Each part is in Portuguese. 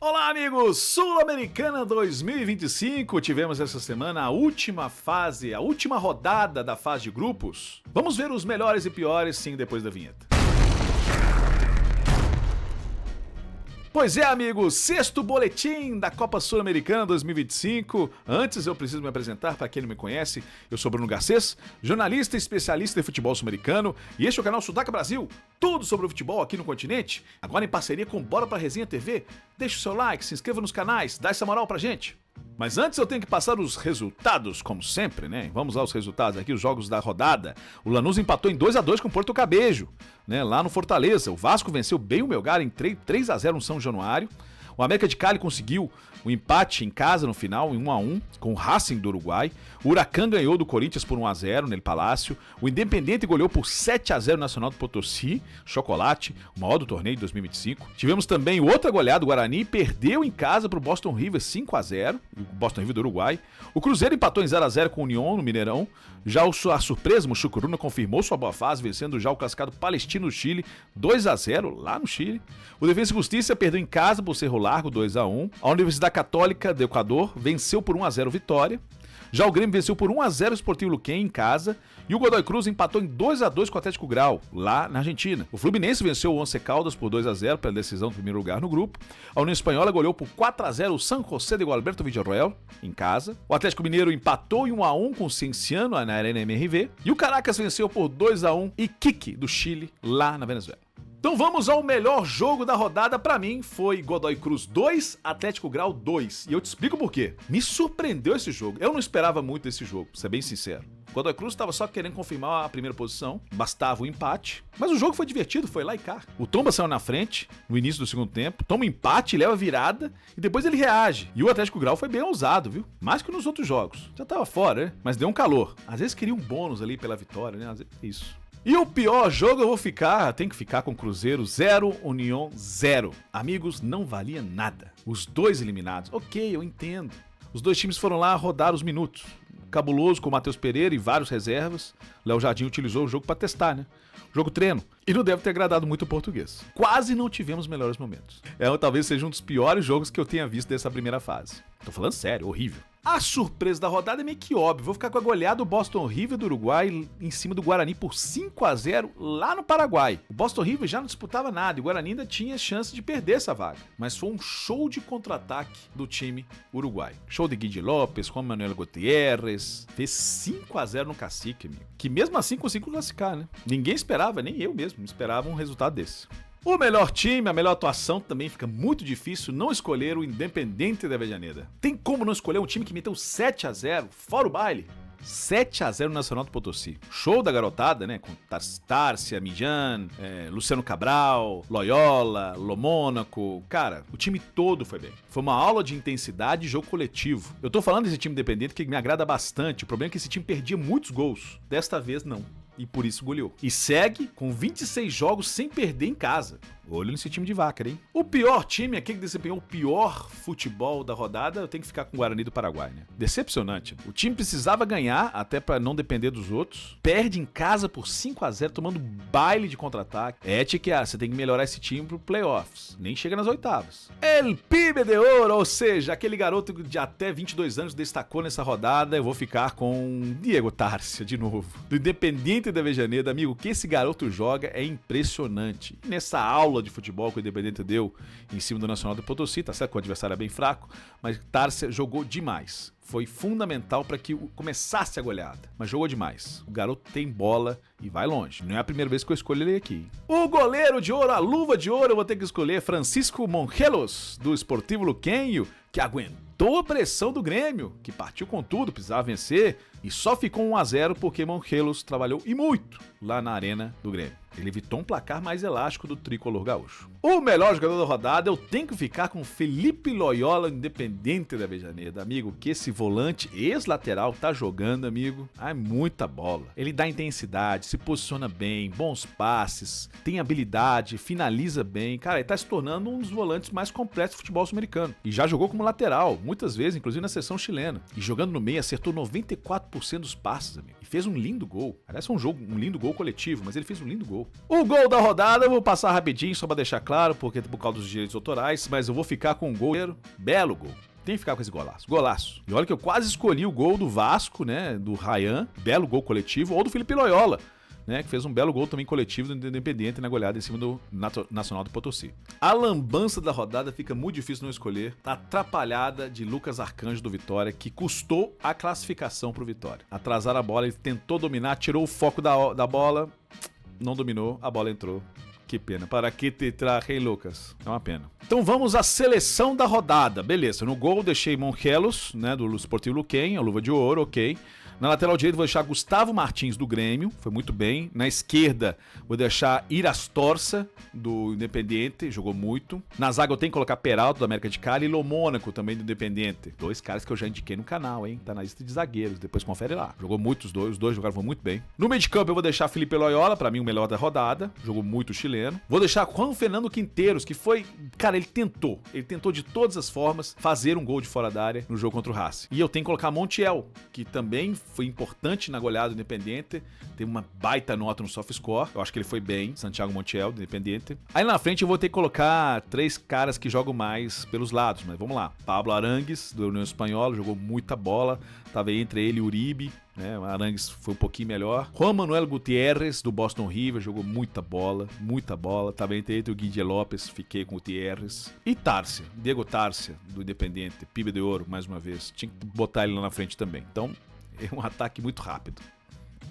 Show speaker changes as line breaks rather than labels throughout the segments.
Olá, amigos! Sul-Americana 2025, tivemos essa semana a última fase, a última rodada da fase de grupos. Vamos ver os melhores e piores, sim, depois da vinheta. Pois é, amigos, sexto boletim da Copa Sul-Americana 2025. Antes eu preciso me apresentar para quem não me conhece. Eu sou Bruno Garcês, jornalista e especialista em futebol sul-americano, e este é o canal Sudaca Brasil, tudo sobre o futebol aqui no continente. Agora em parceria com Bora Pra Resenha TV. Deixa o seu like, se inscreva nos canais, dá essa moral pra gente. Mas antes eu tenho que passar os resultados, como sempre, né? Vamos lá os resultados aqui, os jogos da rodada. O Lanús empatou em 2-2 com o Porto Cabejo, né? Lá no Fortaleza. O Vasco venceu bem o Melgar em 3-0 no São Januário. O América de Cali conseguiu o empate em casa no final, em 1-1, com o Racing do Uruguai. O Huracan ganhou do Corinthians por 1-0 no Palácio. O Independiente goleou por 7-0 no Nacional do Potosí, Chocolate, o maior do torneio de 2025. Tivemos também outra goleada, o Guarani perdeu em casa para o Boston River 5-0, o Boston River do Uruguai. O Cruzeiro empatou em 0-0 com o Unión no Mineirão. Já a surpresa, o Muchucuruna confirmou sua boa fase, vencendo já o cascado Palestino do Chile 2-0 lá no Chile. O Defensa e Justiça perdeu em casa por Cerro Largo 2-1. A Universidade Católica do Equador venceu por 1-0 Vitória. Já o Grêmio venceu por 1-0 o Sporting Luquem em casa. E o Godoy Cruz empatou em 2-2 com o Atlético Grau, lá na Argentina. O Fluminense venceu o Once Caldas por 2-0 pela decisão do primeiro lugar no grupo. A União Espanhola goleou por 4-0 o San José de Gualberto Villarreal, em casa. O Atlético Mineiro empatou em 1-1 com o Cienciano na Arena MRV. E o Caracas venceu por 2-1 Iquique, do Chile, lá na Venezuela. Então vamos ao melhor jogo da rodada. Pra mim foi Godoy Cruz 2, Atlético Grau 2. E eu te explico por quê. Me surpreendeu esse jogo. Eu não esperava muito esse jogo, pra ser bem sincero. Godoy Cruz estava só querendo confirmar a primeira posição, bastava o empate. Mas o jogo foi divertido, foi lá e cá. O Tomba saiu na frente no início do segundo tempo, toma um empate, leva a virada e depois ele reage. E o Atlético Grau foi bem ousado, viu? Mais que nos outros jogos. Já tava fora, né? Mas deu um calor. Às vezes queria um bônus ali pela vitória, né? Às vezes isso. E o pior jogo eu tenho que ficar com o Cruzeiro 0, União 0. Amigos, não valia nada. Os dois eliminados, ok, eu entendo. Os dois times foram lá rodar os minutos. Cabuloso com o Matheus Pereira e vários reservas. Léo Jardim utilizou o jogo pra testar, né? Jogo treino. E não deve ter agradado muito o português. Quase não tivemos melhores momentos. Talvez seja um dos piores jogos que eu tenha visto dessa primeira fase. Tô falando sério, horrível. A surpresa da rodada é meio que óbvia. Vou ficar com a goleada do Boston River do Uruguai em cima do Guarani por 5-0 lá no Paraguai. O Boston River já não disputava nada e o Guarani ainda tinha chance de perder essa vaga. Mas foi um show de contra-ataque do time uruguai. Show de Guidi Lopes, Juan Manuel Gutierrez. Fez 5-0 no Cacique, amigo. Que mesmo assim conseguiu classificar, né? Ninguém esperava, nem eu mesmo, esperava um resultado desse. O melhor time, a melhor atuação também fica muito difícil não escolher o Independiente de Avellaneda. Tem como não escolher um time que meteu 7-0, fora o baile? 7-0 no Nacional do Potosí. Show da garotada, né? Com Tárcia, Mijan, Luciano Cabral, Loyola, Lomônaco. Cara, o time todo foi bem. Foi uma aula de intensidade e jogo coletivo. Eu tô falando desse time independente que me agrada bastante. O problema é que esse time perdia muitos gols. Desta vez, não. E por isso goleou. E segue com 26 jogos sem perder em casa. Olho nesse time de vaca, hein? O pior time, aquele que desempenhou o pior futebol da rodada, eu tenho que ficar com o Guarani do Paraguai, né? Decepcionante. O time precisava ganhar, até pra não depender dos outros. Perde em casa por 5-0, tomando baile de contra-ataque. Você tem que melhorar esse time pro playoffs. Nem chega nas oitavas. El Pibe de Ouro, ou seja, aquele garoto de até 22 anos destacou nessa rodada. Eu vou ficar com Diego Tárcia de novo. Do Independiente de Avellaneda, amigo, o que esse garoto joga é impressionante. E nessa aula de futebol que o Independiente deu em cima do Nacional do Potosí, tá certo que o adversário é bem fraco, mas Tárcia jogou demais. Foi fundamental para que começasse a goleada, mas jogou demais. O garoto tem bola e vai longe. Não é a primeira vez que eu escolho ele aqui. O goleiro de ouro, a luva de ouro, eu vou ter que escolher Francisco Mongelos, do Sportivo Luquenho, que aguentou a pressão do Grêmio, que partiu com tudo, precisava vencer, e só ficou 1-0 porque Mongelos trabalhou e muito lá na arena do Grêmio. Ele evitou um placar mais elástico do tricolor gaúcho. O melhor jogador da rodada, eu tenho que ficar com Felipe Loyola, Independente da Avellaneda. Amigo, que esse volante ex-lateral tá jogando, amigo. É muita bola. Ele dá intensidade, se posiciona bem, bons passes, tem habilidade, finaliza bem. Cara, ele tá se tornando um dos volantes mais completos do futebol sul-americano. E já jogou como lateral, muitas vezes, inclusive na seleção chilena. E jogando no meio, acertou 94% dos passes, amigo. E fez um lindo gol. Aliás, foi um lindo gol coletivo, mas ele fez um lindo gol. O gol da rodada, eu vou passar rapidinho, só pra deixar claro, porque por causa dos direitos autorais, mas eu vou ficar com um gol. Belo gol. Tem que ficar com esse golaço. Golaço. E olha que eu quase escolhi o gol do Vasco, né? Do Ryan. Belo gol coletivo. Ou do Felipe Loyola, né? Que fez um belo gol também coletivo do Independiente na goleada em cima do Nacional do Potosí. A lambança da rodada fica muito difícil não escolher. Tá atrapalhada de Lucas Arcanjo do Vitória, que custou a classificação pro Vitória. Atrasaram a bola, ele tentou dominar, tirou o foco da bola. Não dominou, a bola entrou. Que pena. Para que te traje, Lucas? É uma pena. Então vamos à seleção da rodada. Beleza, no gol deixei Monchelos, né, do Sportivo Luquem, a luva de ouro, ok. Na lateral direita vou deixar Gustavo Martins do Grêmio, foi muito bem. Na esquerda vou deixar Irastorza do Independiente, jogou muito. Na zaga eu tenho que colocar Peralta do América de Cali e Lomônaco também do Independiente. Dois caras que eu já indiquei no canal, hein? Tá na lista de zagueiros, depois confere lá. Jogou muito os dois jogaram muito bem. No meio de campo eu vou deixar Felipe Loyola, pra mim o melhor da rodada, jogou muito chileno. Vou deixar Juan Fernando Quinteiros, que foi, cara, ele tentou de todas as formas fazer um gol de fora da área no jogo contra o Racing. E eu tenho que colocar Montiel, que também foi importante na goleada do Independiente, teve uma baita nota no SofaScore, eu acho que ele foi bem, Santiago Montiel, do Independiente. Aí na frente eu vou ter que colocar três caras que jogam mais pelos lados, mas vamos lá. Pablo Arangues, do União Espanhola, jogou muita bola, tava entre ele e Uribe, né? O Arangues foi um pouquinho melhor. Juan Manuel Gutierrez, do Boston River, jogou muita bola, tava entre ele e o Guille Lopes, fiquei com o Gutierrez. E Tárcia, Diego Tárcia, do Independiente, Pibe de Ouro, mais uma vez, tinha que botar ele lá na frente também, então é um ataque muito rápido.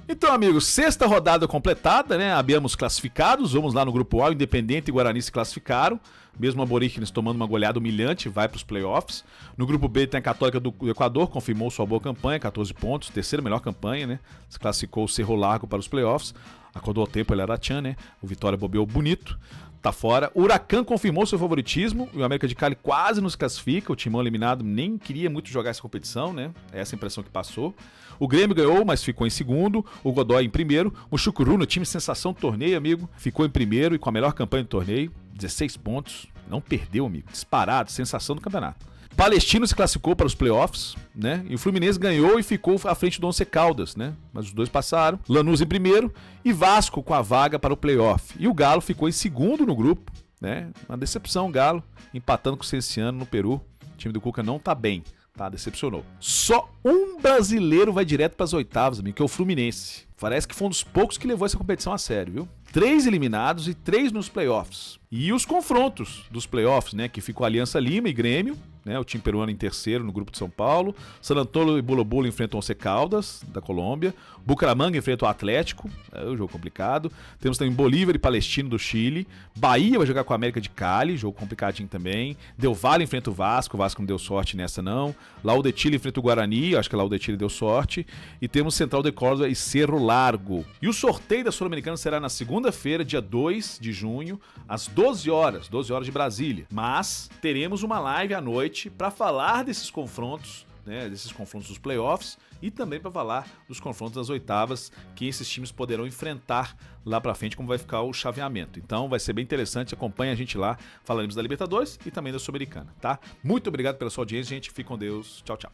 Então, amigos, sexta rodada completada, né? Habíamos classificados, vamos lá no grupo A, o Independiente e Guarani se classificaram. Mesmo a Aborígenes tomando uma goleada humilhante, vai para os playoffs. No grupo B tem a Católica do Equador, confirmou sua boa campanha, 14 pontos, terceira melhor campanha, né? Se classificou o Cerro Largo para os playoffs. Acordou o tempo, ele era Tchan, né? O Vitória bobeou bonito, tá fora. O Huracan confirmou seu favoritismo, e o América de Cali quase nos classifica. O Timão eliminado nem queria muito jogar essa competição, né? É essa a impressão que passou. O Grêmio ganhou, mas ficou em segundo. O Godoy em primeiro. O Chucuruna, time sensação do torneio, amigo, ficou em primeiro e com a melhor campanha do torneio. 16 pontos. Não perdeu, amigo. Disparado, sensação do campeonato. Palestino se classificou para os playoffs, né? E o Fluminense ganhou e ficou à frente do Once Caldas, né? Mas os dois passaram. Lanús em primeiro e Vasco com a vaga para o playoff. E o Galo ficou em segundo no grupo, né? Uma decepção, o Galo, empatando com o Cienciano no Peru. O time do Cuca não tá bem, tá? Decepcionou. Só um brasileiro vai direto para as oitavas, amigo, que é o Fluminense. Parece que foi um dos poucos que levou essa competição a sério, viu? 3 eliminados e 3 nos playoffs. E os confrontos dos playoffs, né? Que ficou Aliança Lima e Grêmio, né? O time peruano em terceiro no grupo de São Paulo. San Antonio e Bolo enfrentam o Once Caldas, da Colômbia. Bucaramanga enfrenta o Atlético, é um jogo complicado. Temos também Bolívar e Palestino do Chile. Bahia vai jogar com a América de Cali, jogo complicadinho também. Del Valle enfrenta o Vasco não deu sorte nessa não. Laú de Chile enfrenta o Guarani, acho que Laú de Chile deu sorte. E temos Central de Córdoba e Cerro Largo. E o sorteio da Sul-Americana será na segunda-feira, dia 2 de junho, às 12 horas de Brasília. Mas teremos uma live à noite para falar desses confrontos, né, desses confrontos dos playoffs e também para falar dos confrontos das oitavas que esses times poderão enfrentar lá para frente, como vai ficar o chaveamento. Então vai ser bem interessante, acompanha a gente lá, falaremos da Libertadores e também da Sul-Americana, tá? Muito obrigado pela sua audiência, gente, fique com Deus, tchau, tchau.